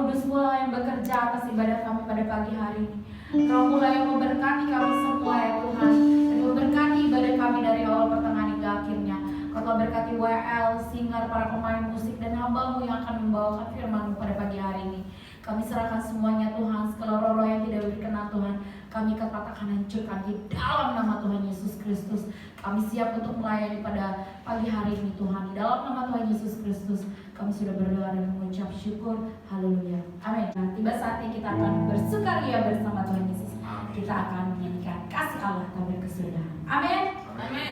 Kudus pula yang bekerja atas ibadah kami pada pagi hari ini. Roh pula yang memberkati kami semua ya Tuhan, dan memberkati ibadah kami dari awal pertengahan hingga akhirnya. Kau telah berkati WL, singer, para pemain musik, dan hamba-Mu yang akan membawakan firman-Mu pada pagi hari ini. Kami serahkan semuanya Tuhan, segala roh-roh yang tidak berkenan Tuhan, kami katakan hancurkan di dalam nama Tuhan Yesus Kristus. Kami siap untuk melayani pada pagi hari ini Tuhan. Di dalam nama Tuhan Yesus Kristus kami sudah berdoa dan mengucap syukur. Haleluya. Amin. Nah, tiba saatnya kita akan bersukaria bersama Tuhan Yesus. Kita akan menyanyikan kasih Allah tak berkesudahan. Amin. Amin.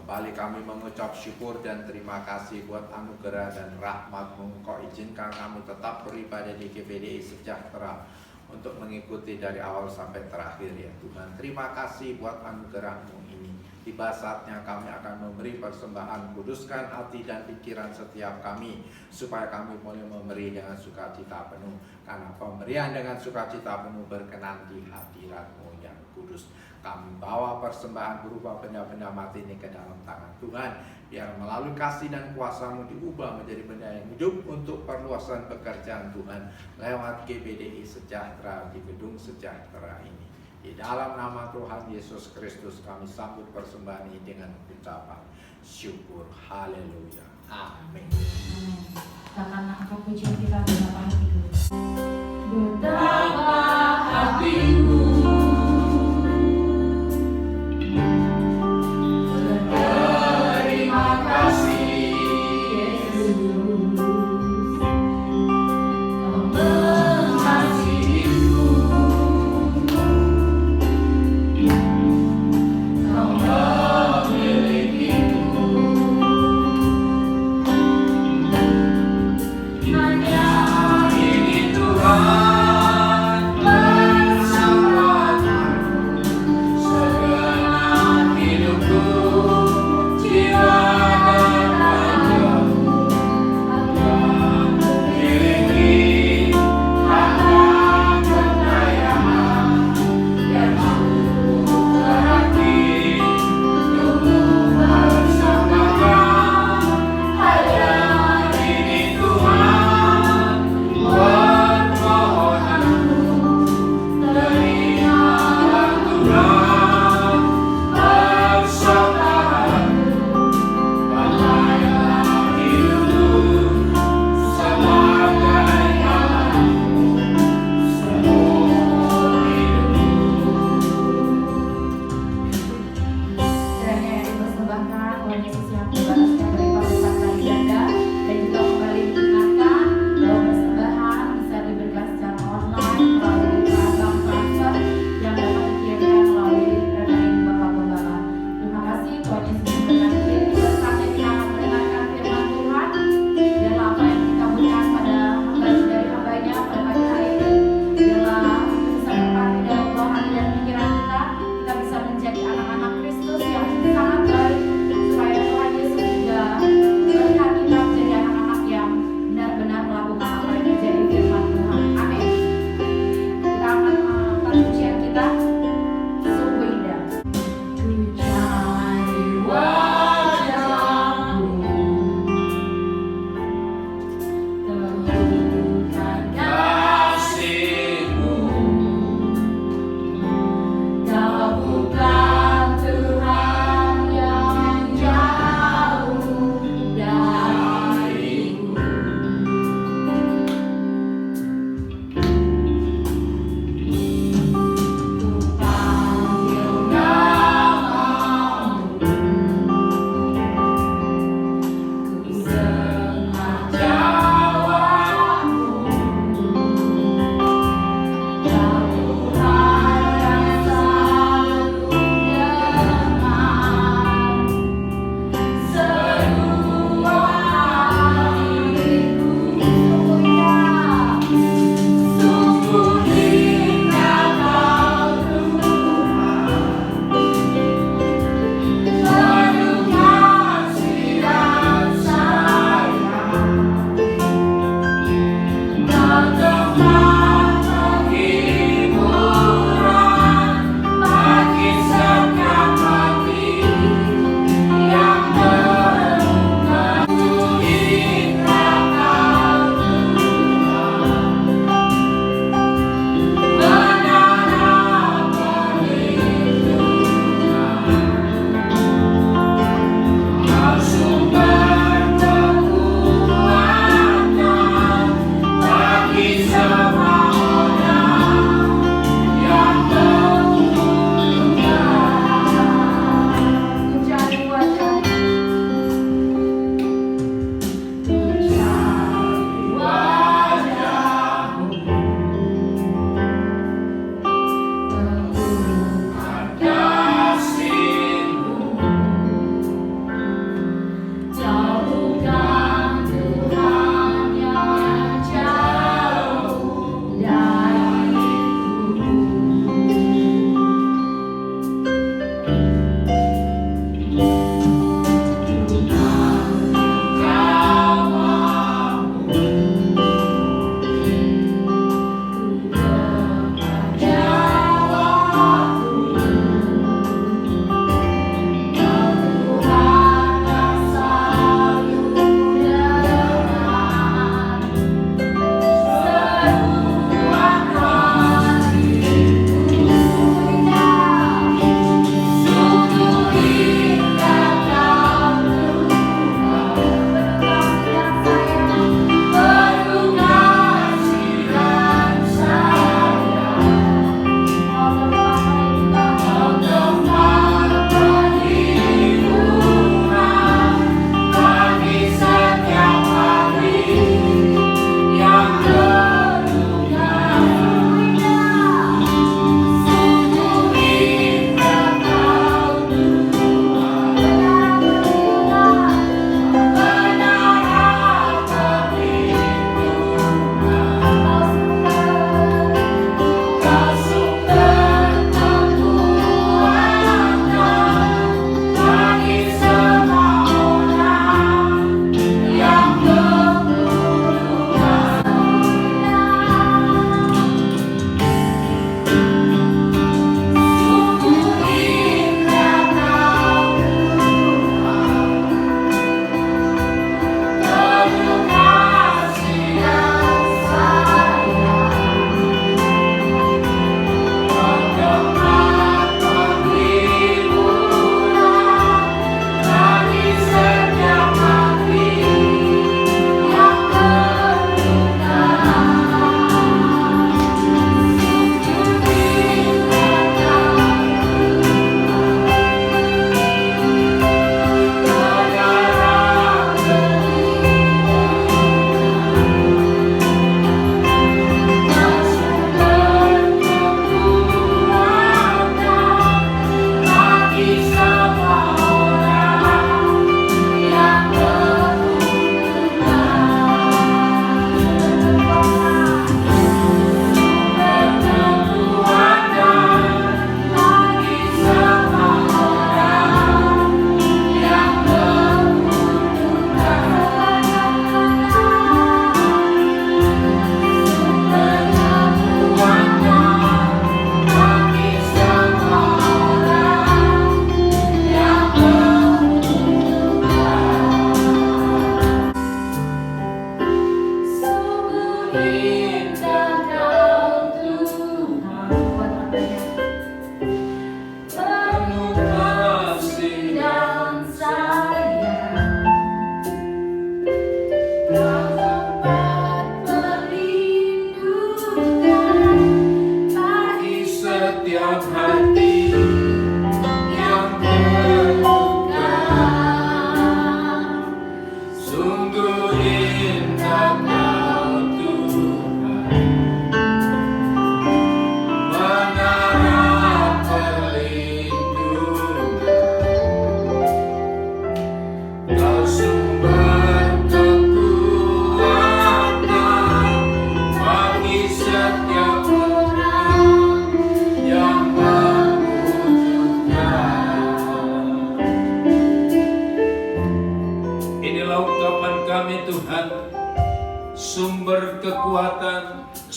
Kembali kami mengucap syukur dan terima kasih buat anugerah dan rahmat-Mu. Engkau izinkan kami tetap beribadah di GBDI Sejahtera untuk mengikuti dari awal sampai terakhir ya Tuhan. Terima kasih buat anugerah-Mu ini. Tiba saatnya kami akan memberi persembahan. Kuduskan hati dan pikiran setiap kami supaya kami boleh memberi dengan sukacita penuh. Karena pemberian dengan sukacita penuh berkenan di hadirat-Mu yang kudus. Kami bawa persembahan berupa benda-benda mati ini ke dalam tangan Tuhan. Biar melalui kasih dan kuasa-Mu diubah menjadi benda yang hidup untuk perluasan pekerjaan Tuhan lewat GBDI Sejahtera di Gedung Sejahtera ini. Di dalam nama Tuhan Yesus Kristus kami sambut persembahan ini dengan ucapan syukur. Haleluya. Amin. Amin. Angkat pujian kita betapa hatiku. Betapa hatiku berterima kasih Yesus. Kau mengasihiku, Kau memilikiku. Hanya ini Tuhan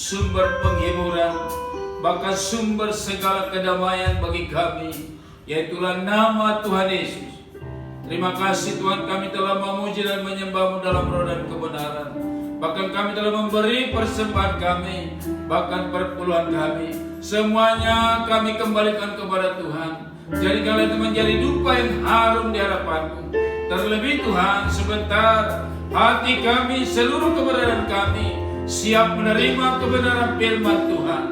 sumber penghiburan, bahkan sumber segala kedamaian bagi kami, yaitulah nama Tuhan Yesus. Terima kasih Tuhan, kami telah memuji dan menyembah-Mu dalam roh dan kebenaran. Bahkan kami telah memberi persembahan kami, bahkan perpuluhan kami, semuanya kami kembalikan kepada Tuhan. Jadikanlah itu menjadi dupa yang harum di hadapan-Mu. Terlebih Tuhan, sebentar hati kami, seluruh keberadaan kami siap menerima kebenaran firman Tuhan.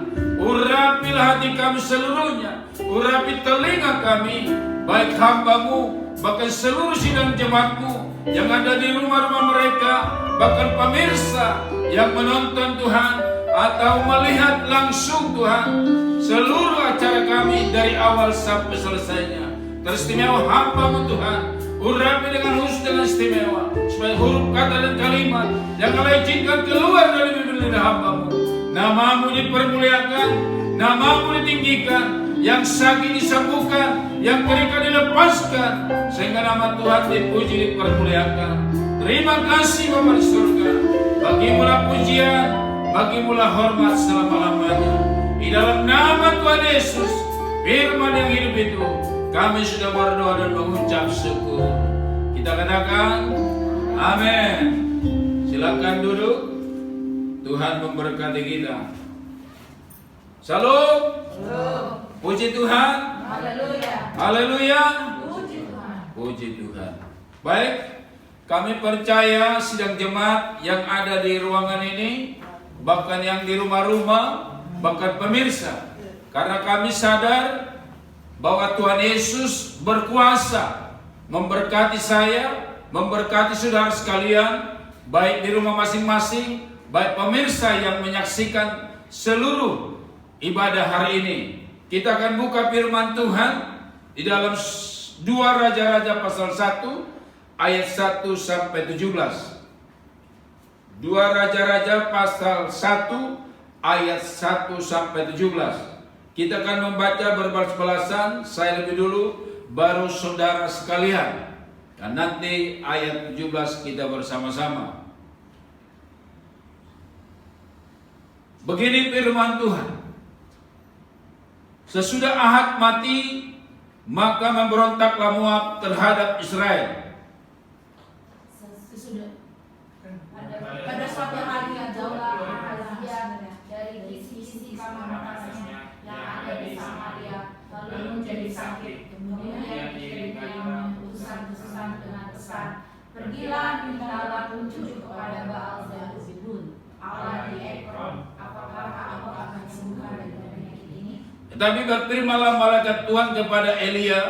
Urapilah hati kami seluruhnya, urapi telinga kami, baik hamba-Mu, bahkan seluruh sidang jemaat-Mu yang ada di rumah-rumah mereka, bahkan pemirsa yang menonton Tuhan atau melihat langsung Tuhan, seluruh acara kami dari awal sampai selesainya. Teristimewa hamba-Mu Tuhan, urapi dengan khusus dengan istimewa, supaya huruf kata dan kalimat yang Kau izinkan keluar dari bibir lidah hamba-Mu, nama-Mu dipermuliakan, nama-Mu ditinggikan, yang sakit disembuhkan, yang terikat dilepaskan, sehingga nama Tuhan dipuji, dipermuliakan. Terima kasih Bapa di surga, bagi-Mu-lah pujian, bagi-Mu-lah hormat selama-lamanya. Di dalam nama Tuhan Yesus, firman yang hidup itu, kami sudah berdoa dan mengucap syukur. Kita katakan amin. Silakan duduk. Tuhan memberkati kita. Salam. Puji Tuhan. Haleluya. Haleluya. Puji Tuhan. Puji Tuhan. Baik, kami percaya sidang jemaat yang ada di ruangan ini, bahkan yang di rumah-rumah, bahkan pemirsa, karena kami sadar bahwa Tuhan Yesus berkuasa memberkati saya, memberkati saudara sekalian, baik di rumah masing-masing, baik pemirsa yang menyaksikan seluruh ibadah hari ini. Kita akan buka firman Tuhan di dalam 2 Raja-Raja pasal 1 ayat 1 sampai 17. 2 Raja-Raja pasal 1 ayat 1 sampai 17. Kita akan membaca berbalas-balasan, saya lebih dulu, baru saudara sekalian. Dan nanti ayat 17 kita bersama-sama. Begini firman Tuhan. Sesudah Ahab mati, maka memberontaklah Moab terhadap Israel. Pada suatu hari jauhlah Ahazia dari sisi kamar atasnya yang ada di Samaria, lalu menjadi sakit. Kemudian dikirimkan utusan dengan pesan, pergilah mintalah petunjuk kepada Baal Zebul, Allah di Ekron. Apakah aku akan sembuhkan dari penyakit ini? Tetapi berfirmanlah malaikat Tuhan kepada Elia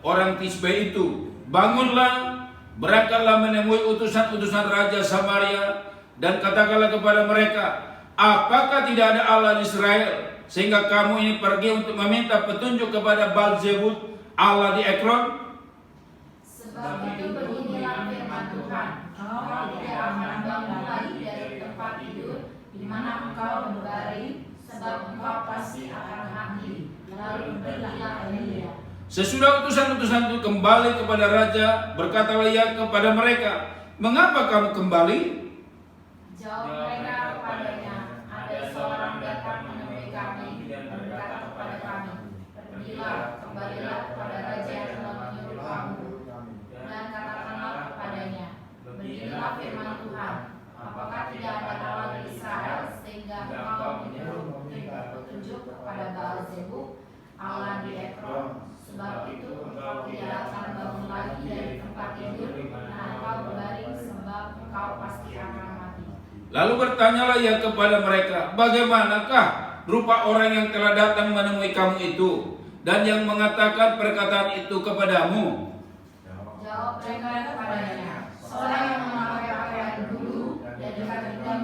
orang Tisbe itu, bangunlah, berangkatlah menemui utusan-utusan Raja Samaria, dan katakanlah kepada mereka, apakah tidak ada Allah di Israel, sehingga kamu ini pergi untuk meminta petunjuk kepada Baal-zebub, Allah di Ekron? Sebab itu beginilah firman Tuhan, engkau tidak akan bangun lagi dari tempat tidur di mana engkau berbaring, sebab engkau pasti akan mati. Lalu pergilah Elia. Sesudah utusan-utusan itu kembali kepada raja, berkatalah ia kepada mereka, mengapa kamu kembali? Jawab mereka kepadanya, ada seorang datang menemui kami dan berkata kepada kami, pergilah, kembalilah kepada raja yang telah menyuruh kamu, dan katakanlah kepadanya, beginilah firman Tuhan, apakah tidak ada Allah di Israel sehingga engkau menyuruh meminta petunjuk kepada Baal-zebub, Allah di Ekron? Sebab itu engkau tidak akan bangun lagi dari tempat tidur dan engkau berbaring, sebab engkau pasti akan mati. Lalu bertanyalah ia kepada mereka, bagaimanakah rupa orang yang telah datang menemui kamu itu, dan yang mengatakan perkataan itu kepadamu? Jawab mereka kepadanya, seorang yang memakai pakaian bulu dan ikat-ikat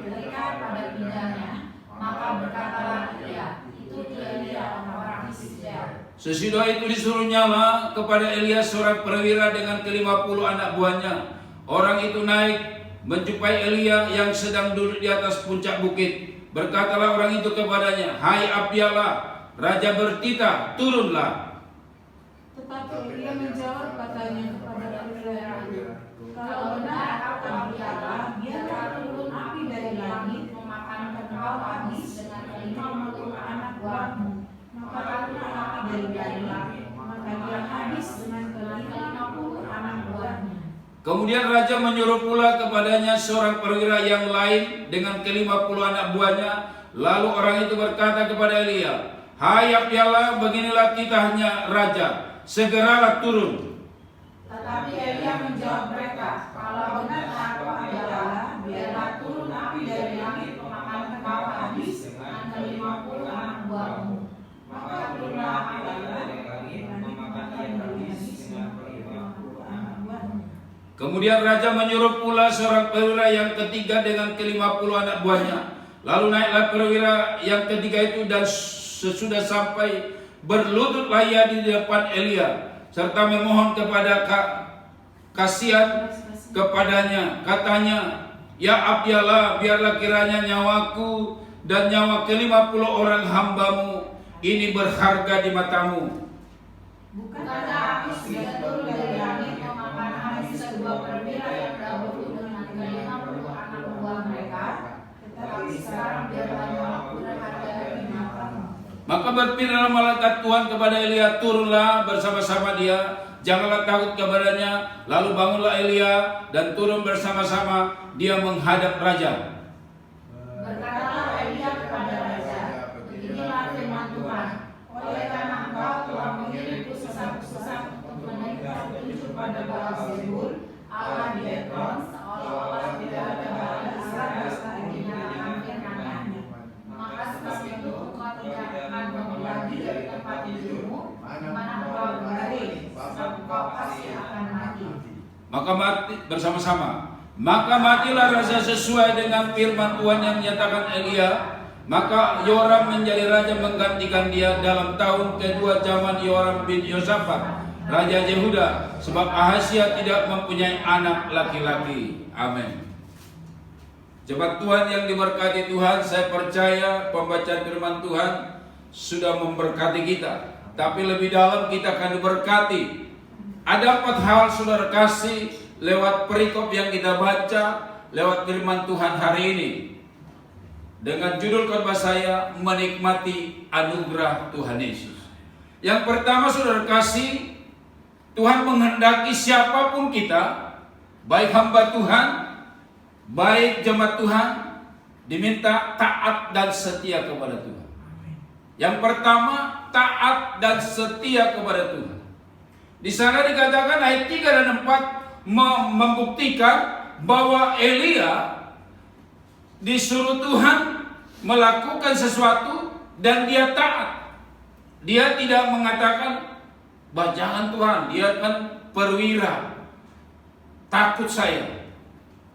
terikat pada pinggangnya. Maka berkatalah ia, itu dia orang Israel. Sesudah itu disuruhnyalah kepada Elia seorang perwira dengan ke-50 anak buahnya. Orang itu naik menjumpai Elia yang sedang duduk di atas puncak bukit. Berkatalah orang itu kepadanya, hai Abialah, raja bertitah, turunlah. Tetapi Elia menjawab katanya kepada perwira itu, kalau benar aku Abialah, biarlah turun api dari langit memakan engkau habis dengan 50 anak buahmu. Maka turunlah api dari langit, maka dia habis dengan 50 anak buahnya. Kemudian raja menyuruh pula kepadanya seorang perwira yang lain dengan ke-50 anak buahnya. Lalu orang itu berkata kepada Elia, "Hai Abdiallah, beginilah kitahnya raja, segeralah turun." Tetapi Elia menjawab mereka, "Kalau benar aku adalah, biarlah turun api dari langit memakan engkau habis dengan 50 anak buahmu." Maka turunlah api dari langit memakan dia habis dengan 50 anak buahmu. Kemudian raja menyuruh pula seorang perwira yang ketiga dengan ke-50 anak buahnya. Lalu naiklah perwira yang ketiga itu dan sesudah sampai berlututlah ia di depan Elia serta memohon kepada kasihan kepadanya. Katanya, "Ya Abdiallah, biarlah kiranya nyawaku dan nyawa ke-50 orang hambamu ini berharga di matamu." Bukankah api sudah turun dari langit memakan habis kedua perwira yang dahulu dengan ke-50 anak buah mereka? Tetapi sekarang biarlah nyawaku berharga di matamu. Maka berfirmanlah malaikat Tuhan kepada Elia, "Turunlah bersama-sama dia, janganlah takut kepadanya." Lalu bangunlah Elia dan turun bersama-sama dia menghadap raja. Berkatalah Elia kepada raja, "Beginilah firman Tuhan, oleh karena engkau telah mengirimku sesak-sesak untuk menaikkan petunjuk pada Baal-zebul, Allah di Ekron, seolah-olah tidak ada bala Israel dinyatakan firman-Nya. Maka sebab itu engkau tidak akan bangun lagi dari tempat tidurmu, di mana engkau berbaring, sebab engkau pasti akan mati." Maka mati bersama-sama. Maka matilah raja sesuai dengan firman Tuhan yang menyatakan Elia. Maka Yoram menjadi raja menggantikan dia dalam tahun kedua zaman Yoram bin Yosafat, raja Yehuda, sebab Ahazia tidak mempunyai anak laki-laki. Amin. Jemaat Tuhan yang diberkati Tuhan, saya percaya pembacaan firman Tuhan sudah memberkati kita. Tapi lebih dalam kita akan diberkati. Ada 4 hal saudara kasih lewat perikop yang kita baca, lewat firman Tuhan hari ini. Dengan judul khotbah saya, menikmati anugerah Tuhan Yesus. Yang pertama saudara kasih, Tuhan menghendaki siapapun kita, baik hamba Tuhan, baik jemaat Tuhan, diminta taat dan setia kepada Tuhan. Yang pertama, taat dan setia kepada Tuhan. Di sana dikatakan ayat 3 dan 4 membuktikan bahwa Elia disuruh Tuhan melakukan sesuatu dan dia taat. Dia tidak mengatakan, "Jangan Tuhan, dia kan perwira, takut saya."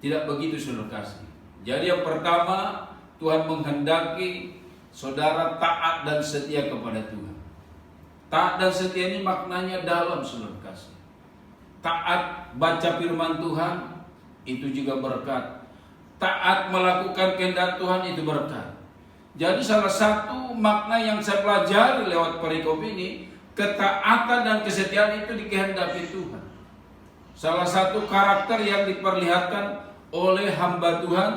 Tidak begitu saudara kasih. Jadi yang pertama, Tuhan menghendaki saudara taat dan setia kepada Tuhan. Taat dan setia ini maknanya dalam saudara kasih. Taat baca firman Tuhan itu juga berkat. Taat melakukan kehendak Tuhan itu berkat. Jadi salah satu makna yang saya pelajari lewat perikop ini, ketaatan dan kesetiaan itu dikehendaki Tuhan. Salah satu karakter yang diperlihatkan oleh hamba Tuhan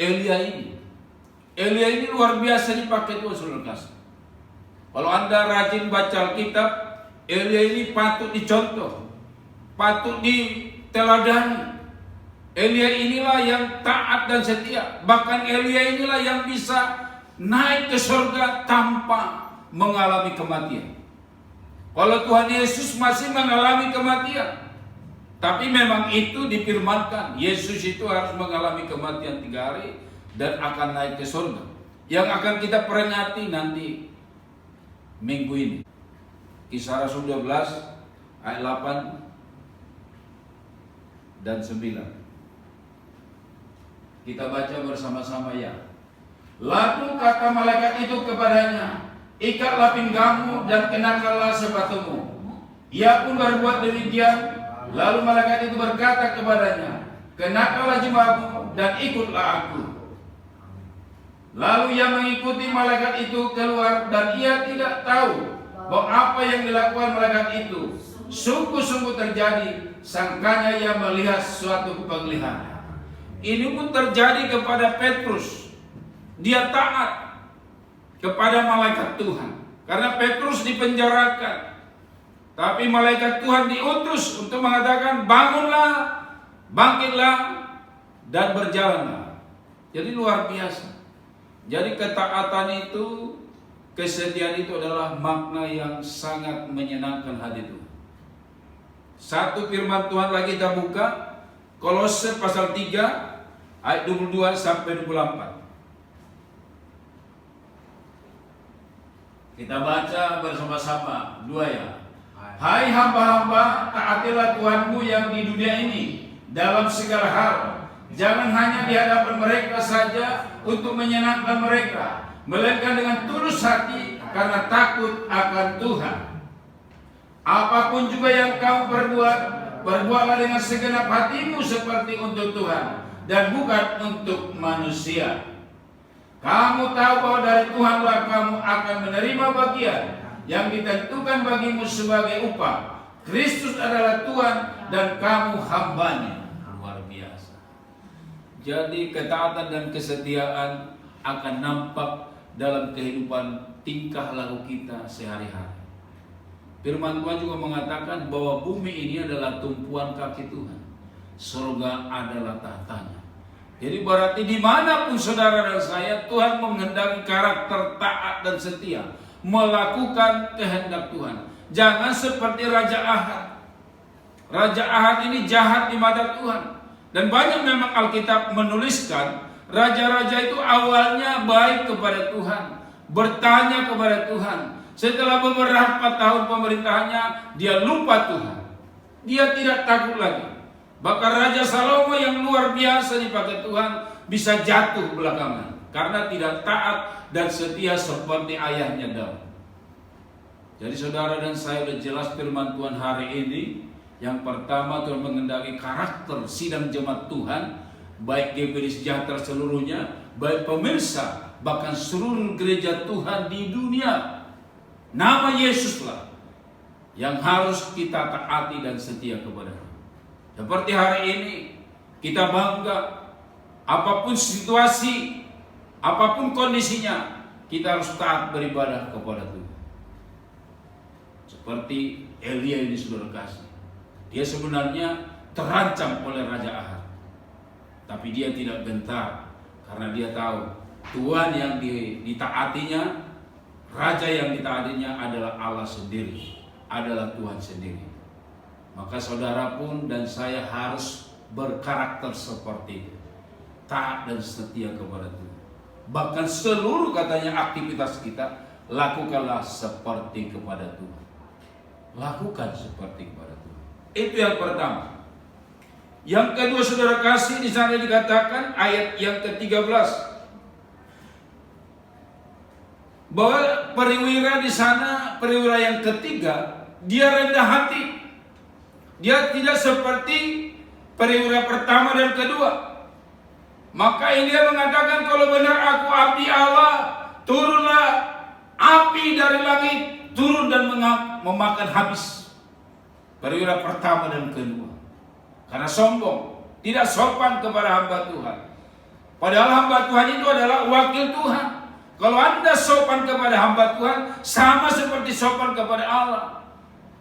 Elia ini. Elia ini luar biasa dipakai Tuhan saudara kasih. Kalau Anda rajin baca Alkitab, Elia ini patut dicontoh, patut diteladani. Elia inilah yang taat dan setia. Bahkan Elia inilah yang bisa naik ke surga tanpa mengalami kematian. Kalau Tuhan Yesus masih mengalami kematian, tapi memang itu difirmankan, Yesus itu harus mengalami kematian 3 hari dan akan naik ke surga. Yang akan kita peringati nanti minggu ini. Kisah Rasul 12 ayat 8 dan 9. Kita baca bersama-sama ya. Lalu kata malaikat itu kepadanya, "Ikatlah pinggangmu dan kenakanlah sepatumu." Ia pun berbuat demikian. Lalu malaikat itu berkata kepadanya, "Kenakanlah jubahmu dan ikutlah aku." Lalu ia mengikuti malaikat itu keluar dan ia tidak tahu bahwa apa yang dilakukan malaikat itu sungguh-sungguh terjadi, sangkanya ia melihat suatu penglihatan. Ini pun terjadi kepada Petrus. Dia taat kepada malaikat Tuhan. Karena Petrus dipenjarakan, tapi malaikat Tuhan diutus untuk mengatakan, bangunlah, bangkitlah, dan berjalanlah. Jadi luar biasa. Jadi ketaatan itu, kesetiaan itu adalah makna yang sangat menyenangkan hati Tuhan. Satu firman Tuhan lagi kita buka, Kolose pasal 3 ayat 22 sampai 24. Kita baca bersama-sama, 2 ya. Hai hamba-hamba, taatilah Tuhanmu yang di dunia ini dalam segala hal. Jangan hanya di hadapan mereka saja untuk menyenangkan mereka, melainkan dengan tulus hati karena takut akan Tuhan. Apapun juga yang kamu perbuat, perbuatlah dengan segenap hatimu seperti untuk Tuhan dan bukan untuk manusia. Kamu tahu bahwa dari Tuhanlah kamu akan menerima bagian yang ditentukan bagimu sebagai upah. Kristus adalah Tuhan dan kamu hambanya. Luar biasa. Jadi ketaatan dan kesetiaan akan nampak dalam kehidupan tingkah laku kita sehari-hari. Firman Tuhan juga mengatakan bahwa bumi ini adalah tumpuan kaki Tuhan. Surga adalah tahtanya. Jadi berarti dimanapun saudara dan saya, Tuhan menghendaki karakter taat dan setia, melakukan kehendak Tuhan. Jangan seperti Raja Ahab. Raja Ahab ini jahat di mata Tuhan. Dan banyak memang Alkitab menuliskan, raja-raja itu awalnya baik kepada Tuhan, bertanya kepada Tuhan. Setelah beberapa tahun pemerintahannya, dia lupa Tuhan. Dia tidak takut lagi. Bahkan Raja Salomo yang luar biasa dipakai Tuhan bisa jatuh belakangan karena tidak taat dan setia seperti ayahnya Daud. Jadi saudara dan saya sudah jelas firman Tuhan hari ini. Yang pertama, Tuhan menghendaki karakter sidang jemaat Tuhan, baik GPD Sejahtera seluruhnya, baik pemirsa, bahkan seluruh gereja Tuhan di dunia. Nama Yesuslah yang harus kita taati dan setia kepada. Seperti hari ini kita bangga, apapun situasi, apapun kondisinya, kita harus taat beribadah kepada Tuhan. Seperti Elia ini saudara kasih, dia sebenarnya terancam oleh Raja Ahab, tapi dia tidak gentar karena dia tahu Tuhan yang ditaatinya, Raja yang ditaatinya adalah Allah sendiri, adalah Tuhan sendiri. Maka saudara pun dan saya harus berkarakter seperti itu, taat dan setia kepada Tuhan. Bahkan seluruh katanya aktivitas kita, lakukanlah seperti kepada Tuhan. Lakukan seperti kepada Tuhan. Itu yang pertama. Yang kedua saudara kasih, di sana dikatakan ayat yang ke-13 bahwa perwira di sana, perwira yang ketiga, dia rendah hati. Dia tidak seperti perwira pertama dan kedua. Maka Elia mengatakan, kalau benar aku abdi Allah, turunlah api dari langit, turun dan memakan habis perwira pertama dan kedua. Karena sombong, tidak sopan kepada hamba Tuhan. Padahal hamba Tuhan itu adalah wakil Tuhan. Kalau Anda sopan kepada hamba Tuhan, sama seperti sopan kepada Allah.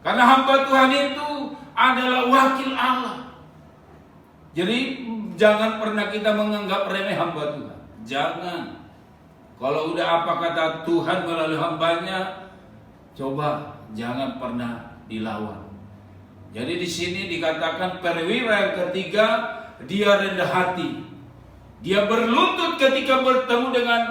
Karena hamba Tuhan itu adalah wakil Allah. Jadi jangan pernah kita menganggap remeh hamba Tuhan. Jangan. Kalau udah apa kata Tuhan melalui hambanya, coba jangan pernah dilawan. Jadi di sini dikatakan perwira yang ketiga, dia rendah hati. Dia berlutut ketika bertemu dengan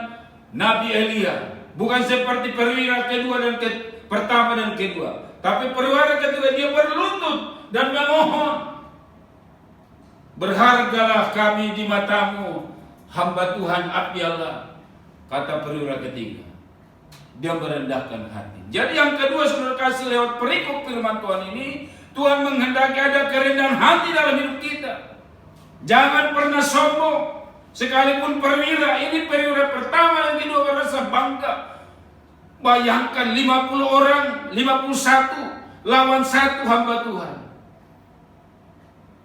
Nabi Elia. Bukan seperti perwira kedua dan pertama dan kedua. Tapi perwira ketiga dia berlutut dan memohon, berhargalah kami di matamu, hamba Tuhan abdi Allah. Kata perwira ketiga, dia merendahkan hati. Jadi yang kedua saudara kasih, lewat perikop firman Tuhan ini, Tuhan menghendaki ada kerendahan hati dalam hidup kita. Jangan pernah sombong. Sekalipun perwira, ini perwira pertama dan kedua merasa bangga. Bayangkan 50 orang, 51 lawan 1 hamba Tuhan.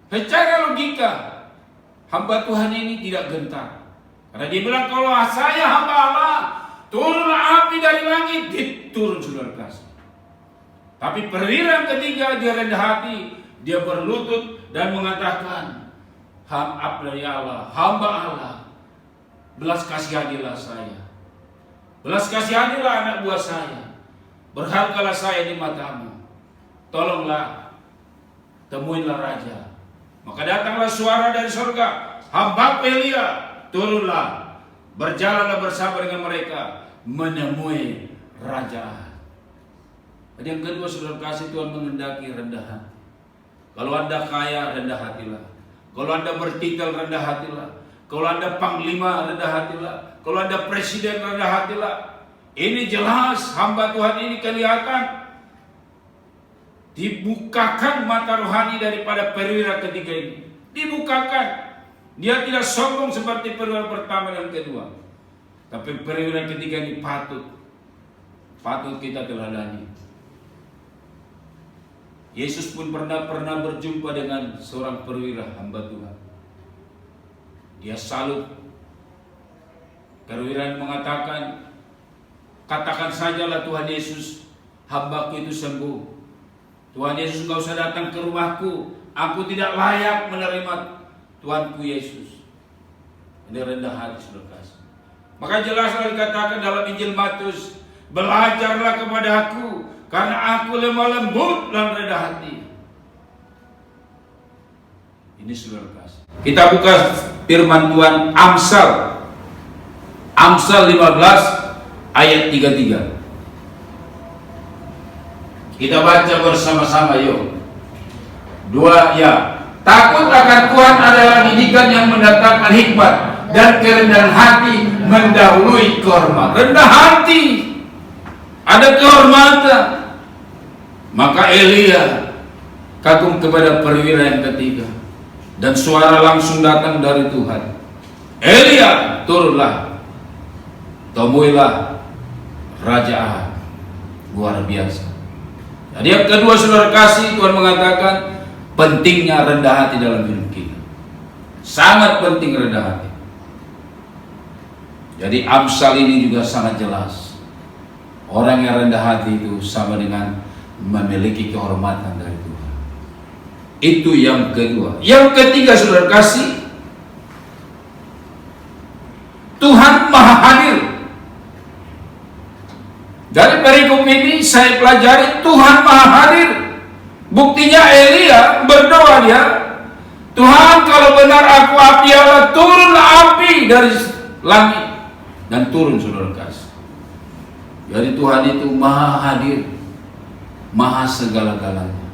Secara logika, hamba Tuhan ini tidak gentar. Karena dia bilang, kalau saya hamba Allah, turunlah api dari langit, diturun saudara kasih. Tapi perwira yang ketiga, dia rendah hati, dia berlutut dan mengatakan, hamba dari Allah, hamba Allah, belas kasihanilah saya, belas kasihanilah anak buah saya, berhargalah saya di matamu, tolonglah, temuinlah raja. Maka datanglah suara dari surga, hamba Elia, turunlah, berjalanlah bersama dengan mereka, menemui raja. Jadi yang kedua saudara kasih, Tuhan menghendaki rendah hati. Kalau Anda kaya, rendah hatilah. Kalau Anda bertitel, rendah hatilah. Kalau Anda panglima, rendah hatilah. Kalau Anda presiden, rendah hatilah. Ini jelas hamba Tuhan ini kelihatan dibukakan mata rohani daripada perwira ketiga ini. Dibukakan. Dia tidak sombong seperti perwira pertama dan kedua. Tapi perwira ketiga ini patut kita teladani. Yesus pun pernah berjumpa dengan seorang perwira hamba Tuhan. Dia salut. Perwira yang mengatakan, katakan sajalah Tuhan Yesus, hambaku itu sembuh. Tuhan Yesus enggak usah datang ke rumahku, aku tidak layak menerima Tuanku Yesus. Ini rendah hati saudara kasih. Maka jelaslah dikatakan dalam Injil Matius, belajarlah kepada aku, karena aku lemah lembut dan rendah hati. Ini saudara kasih. Kita buka firman Tuhan Amsal 15 ayat 33. Kita baca bersama-sama yuk. Takut akan Tuhan adalah didikan yang mendatangkan hikmat, dan kerendahan hati mendahului kehormatan. Rendah hati, ada kehormatan. Maka Elia kagum kepada perwira yang ketiga, dan suara langsung datang dari Tuhan. Elia, turunlah, temuilah Raja Ahab. Luar biasa. Jadi yang kedua saudara kasih, Tuhan mengatakan pentingnya rendah hati dalam hidup kita. Sangat penting rendah hati. Jadi Amsal ini juga sangat jelas. Orang yang rendah hati itu sama dengan memiliki kehormatan dari Tuhan. Itu yang kedua. Yang ketiga saudara kasih, Tuhan Maha Hadir. Dari perikop ini saya pelajari Tuhan Maha Hadir. Buktinya Elia berdoa dia, Tuhan kalau benar aku abdi Allah, turunlah api dari langit. Dan turun saudara kasih. Jadi Tuhan itu Maha Hadir, Maha segala-galanya.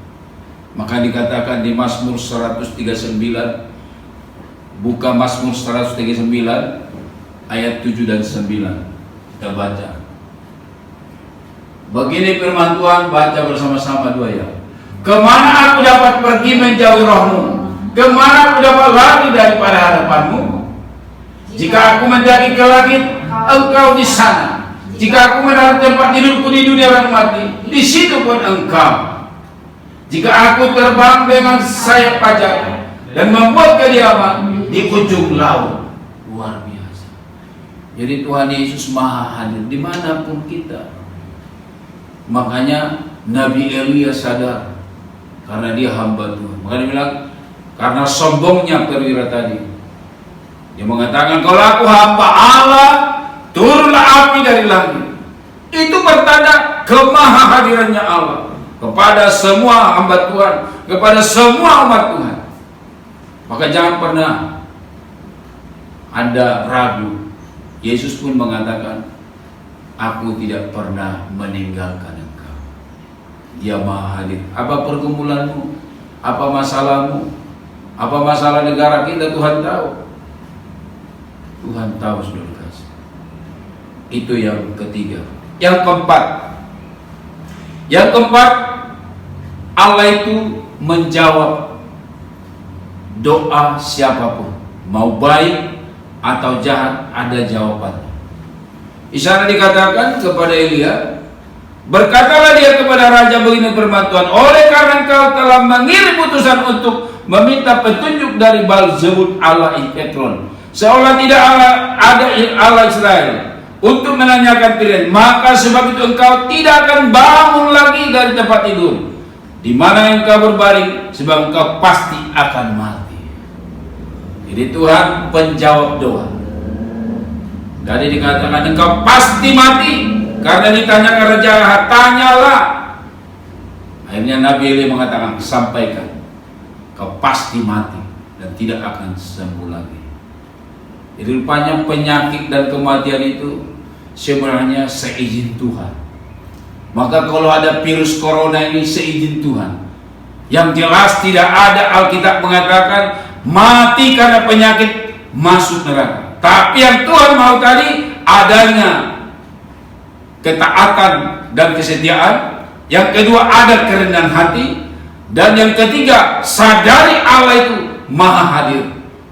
Maka dikatakan di Mazmur 139, buka Mazmur 139 ayat 7 dan 9. Kita baca. Begini firman Tuhan, baca bersama-sama dua ya. Kemana aku dapat pergi menjauhi rohmu? Kemana aku dapat lari daripada hadapanmu? Jika aku mendaki ke langit, engkau di sana. Jika aku mendarat tempat tidurku di dunia orang mati, di situ pun engkau. Jika aku terbang dengan sayap pajar dan membuat kediaman di ujung laut. Luar biasa. Jadi Tuhan Yesus Maha Hadir dimanapun kita. Makanya Nabi Elia sadar, karena dia hamba Tuhan. Maka dia bilang, karena sombongnya perwira tadi, dia mengatakan, kalau aku hamba Allah, turunlah api dari langit. Itu bertanda kemahahadirannya Allah kepada semua hamba Tuhan, kepada semua umat Tuhan. Maka jangan pernah ada ragu. Yesus pun mengatakan, aku tidak pernah meninggalkan engkau. Dia Maha Hadir. Apa pergumulanmu? Apa masalahmu? Apa masalah negara kita? Tuhan tahu. Tuhan tahu saudara kasih. Itu yang ketiga. Yang keempat, Allah itu menjawab doa siapapun, mau baik atau jahat, ada jawabannya. Isyarat dikatakan kepada Elia, berkatalah dia kepada raja begini firman Tuhan, oleh karena engkau telah mengirim utusan untuk meminta petunjuk dari Baalzebul Allah Ekron, seolah tidak ada Allah Israel untuk menanyakan pilihan. Maka sebab itu engkau tidak akan bangun lagi dari tempat tidur di mana engkau berbaring, sebab engkau pasti akan mati. Jadi Tuhan penjawab doa. Jadi dikatakan engkau pasti mati karena ditanyakan Raja Ahab, tanyalah. Akhirnya Nabi Eli mengatakan, sampaikan, kau pasti mati dan tidak akan sembuh lagi. Jadi rupanya penyakit dan kematian itu sebenarnya seizin Tuhan. Maka kalau ada virus corona ini seizin Tuhan. Yang jelas tidak ada Alkitab mengatakan mati karena penyakit masuk neraka. Tapi yang Tuhan mau tadi adanya ketaatan dan kesetiaan. Yang kedua ada kerendahan hati. Dan yang ketiga sadari Allah itu maha hadir,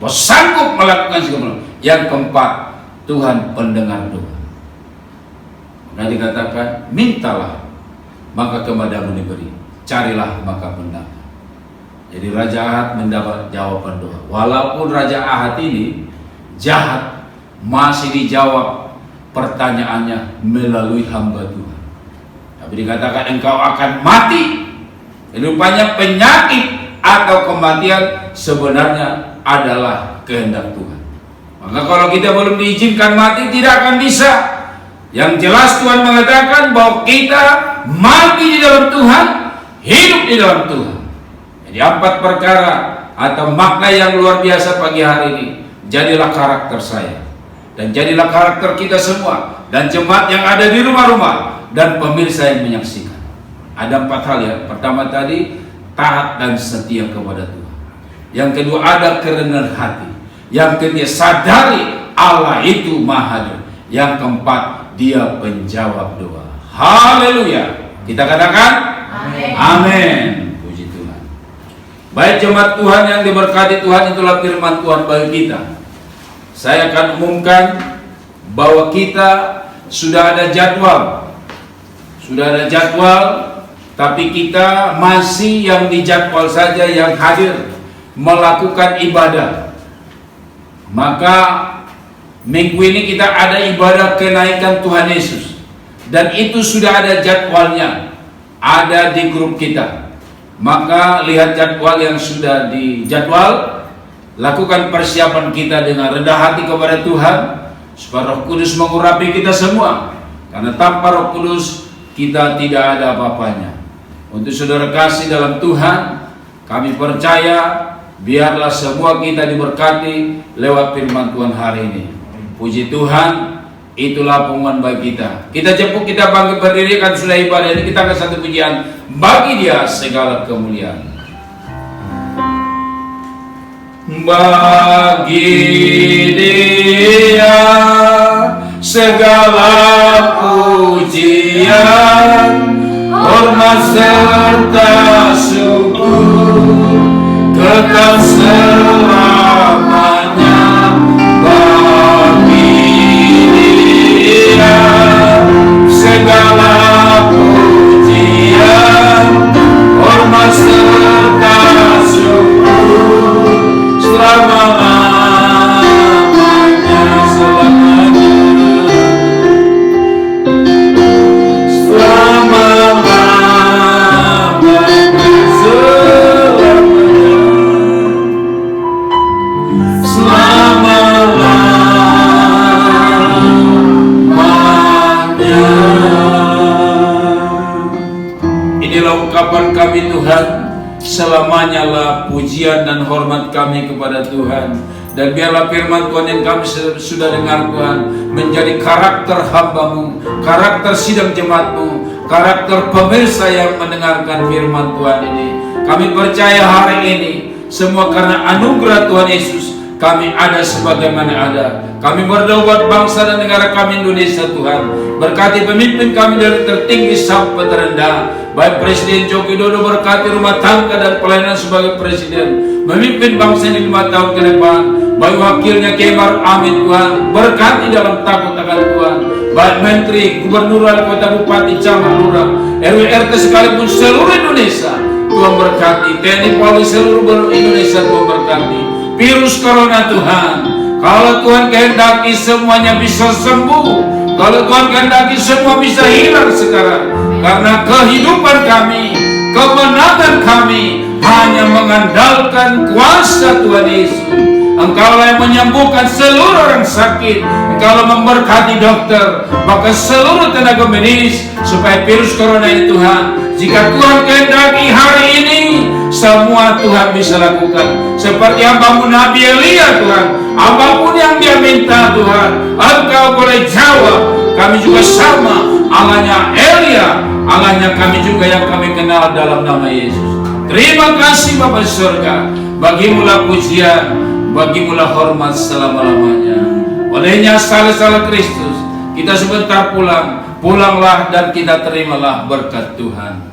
sanggup melakukan segala. Yang keempat, Tuhan pendengar doa. Nah dikatakan, mintalah maka kepadamu diberi, carilah maka mendapat. Jadi Raja Ahab mendapat jawaban doa. Walaupun Raja Ahab ini jahat, masih dijawab pertanyaannya melalui hamba Tuhan. Tapi dikatakan engkau akan mati. Rupanya penyakit atau kematian sebenarnya adalah kehendak Tuhan. Maka kalau kita belum diizinkan mati, tidak akan bisa. Yang jelas Tuhan mengatakan bahwa kita mati di dalam Tuhan, hidup di dalam Tuhan. Jadi 4 perkara atau makna yang luar biasa pagi hari ini. Jadilah karakter saya, dan jadilah karakter kita semua, dan jemaat yang ada di rumah-rumah, dan pemirsa yang menyaksikan. Ada 4 hal ya. Pertama tadi, taat dan setia kepada Tuhan. Yang kedua ada kerendahan hati. Yang ketiga sadari Allah itu maha hadir. Yang keempat dia penjawab doa. Haleluya. Kita katakan amin. Amin. Puji Tuhan. Baik jemaat Tuhan yang diberkati Tuhan, itulah firman Tuhan bagi kita. Saya akan umumkan bahwa kita sudah ada jadwal. Sudah ada jadwal, tapi kita masih yang dijadwal saja yang hadir melakukan ibadah. Maka minggu ini kita ada ibadah kenaikan Tuhan Yesus, dan itu sudah ada jadwalnya, ada di grup kita. Maka lihat jadwal yang sudah dijadwal, lakukan persiapan kita dengan rendah hati kepada Tuhan, supaya Roh Kudus mengurapi kita semua. Karena tanpa Roh Kudus kita tidak ada apa-apanya. Untuk saudara kasih dalam Tuhan, kami percaya biarlah semua kita diberkati lewat firman Tuhan hari ini. Puji Tuhan, itulah pengumuman bagi kita. Kita jemput, kita bangkit berdiri, kan sudah ibadah ini. Kita akan satu pujian, bagi Dia segala kemuliaan. Bagi Dia segala pujian, hormat serta syukur kekal selamanya. Bagi Dia segala pujian, hormat serta syukur selama-lamanya, selamanya, selama-lamanya, selama-lamanya. Inilah ungkapan kami Tuhan, selamanya lah pujian dan hormat kami kepada Tuhan. Dan biarlah firman Tuhan yang kami sudah dengar Tuhan menjadi karakter hamba-Mu, karakter sidang jemaat-Mu, karakter pemirsa yang mendengarkan firman Tuhan ini. Kami percaya hari ini semua karena anugerah Tuhan Yesus kami ada sebagaimana ada. Kami berdoa buat bangsa dan negara kami Indonesia Tuhan. Berkati pemimpin kami dari tertinggi sampai terendah. Baik Presiden Joko Widodo, berkati rumah tangga dan pelayanan sebagai presiden, memimpin bangsa ini 5 tahun ke depan. Baik wakilnya Kiai Maruf Amin Tuhan, berkati dalam takut akan Tuhan. Baik Menteri, Gubernur, Wali Kota, Bupati, Camat, Lurah, RW, RT sekalipun seluruh Indonesia Tuhan berkati. TNI Polri seluruh Indonesia Tuhan berkati. Virus Corona Tuhan Kalau Tuhan kehendaki semuanya bisa sembuh, kalau Tuhan kehendaki semua bisa hilang sekarang. Karena kehidupan kami, kemenangan kami hanya mengandalkan kuasa Tuhan Yesus. Engkau yang menyembuhkan seluruh orang sakit, Engkau memberkati dokter, bahkan seluruh tenaga medis, supaya virus corona ini Tuhan, jika Tuhan kehendaki hari ini, semua Tuhan bisa lakukan. Seperti hambamu Nabi Elia Tuhan, apapun yang dia minta Tuhan, Engkau boleh jawab. Kami juga sama, Allahnya Elia, Allahnya kami juga yang kami kenal dalam nama Yesus. Terima kasih Bapa di surga, bagimulah pujian, bagimulah hormat selama-lamanya. Olehnya salah-salah Kristus, kita sebentar pulang, pulanglah dan kita terimalah berkat Tuhan.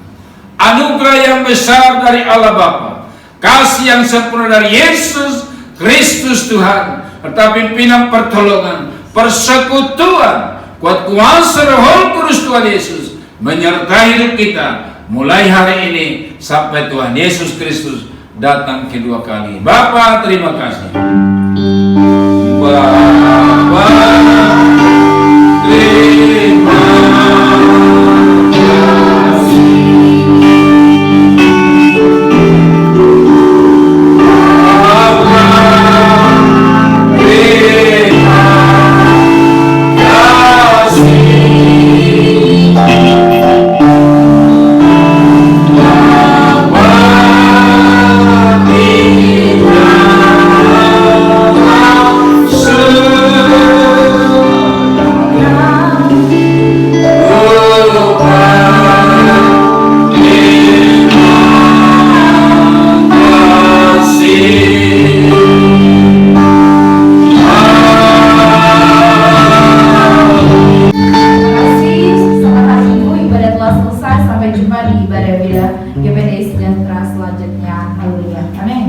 Anugerah yang besar dari Allah Bapa, kasih yang sempurna dari Yesus Kristus Tuhan, serta pimpinan pertolongan, persekutuan, kuat kuasa Roh Kudus Tuhan Yesus menyertai hidup kita mulai hari ini sampai Tuhan Yesus Kristus datang kedua kali. Bapa, terima kasih. Bapa, terima Sampai jumpa di ibadah GPDI Sejahtera selanjutnya. Haleluya. Amin.